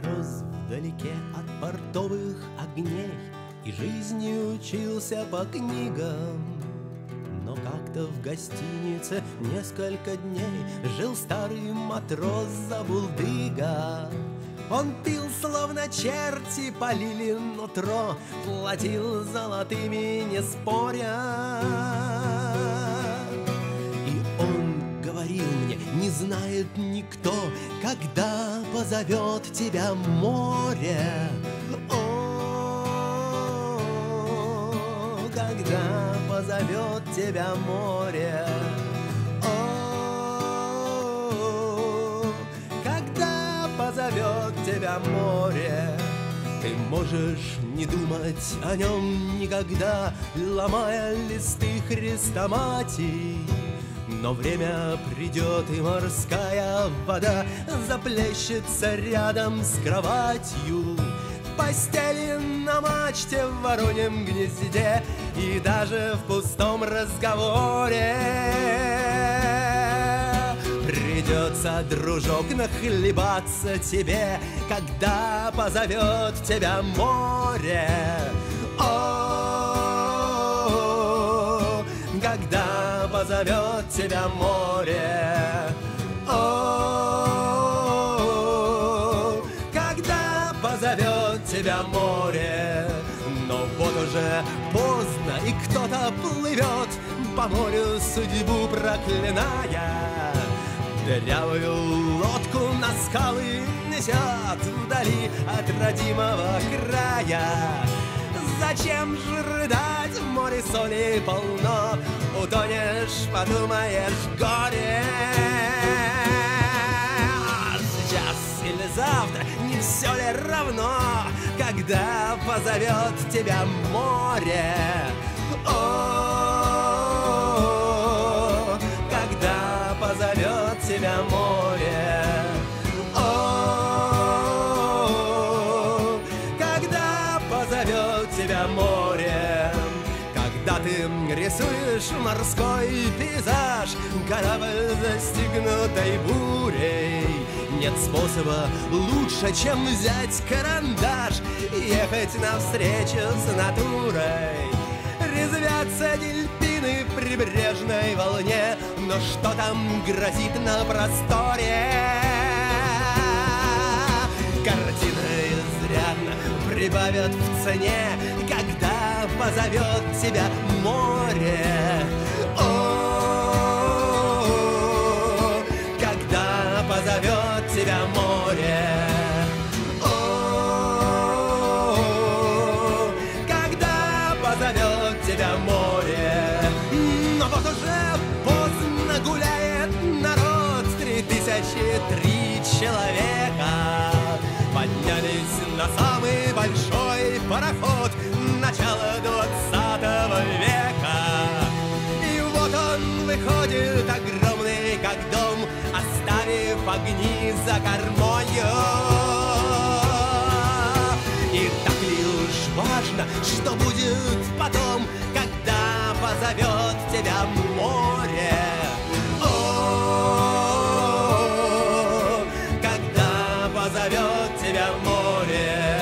рос вдалеке от портовых огней и жизни учился по книгам. Но как-то в гостинице несколько дней жил старый матрос забулдыга. Он пил, словно черти полили нутро, платил золотыми, не споря. И он говорил мне, не знает никто, когда позовет тебя море. О, когда позовет тебя море. Позовет тебя море. Ты можешь не думать о нем никогда, ломая листы хрестоматий. Но время придет, и морская вода заплещется рядом с кроватью, в постели, на мачте, в вороньем гнезде и даже в пустом разговоре. Придется, дружок, нахлебаться тебе, когда позовет тебя море. О, когда позовет тебя море. О, когда позовет тебя море. Но вот уже поздно, и кто-то плывет по морю, судьбу проклиная. Дырявую лодку на скалы несет вдали от родимого края. Зачем же рыдать, в море соли полно, утонешь, подумаешь, горе. Сейчас или завтра, не все ли равно, когда позовет тебя море. О, когда позовет тебя море. О, когда позовет тебя море. Когда ты рисуешь морской пейзаж, корабль, застигнутый бурей, нет способа лучше, чем взять карандаш и ехать навстречу с натурой. Резвятся дельфины в прибрежной волне, но что там грозит на просторе? Картины изрядно прибавят в цене, когда позовет тебя море. О, когда позовет тебя море. О, когда позовет тебя море. Но вот уже поздно, гуляет народ, 3003 человека поднялись на самый большой пароход начала 20 века. И вот он выходит, огромный как дом, оставив огни за кормою. И так ли уж важно, что будет потом, когда позовет тебя море? О, когда позовет тебя море.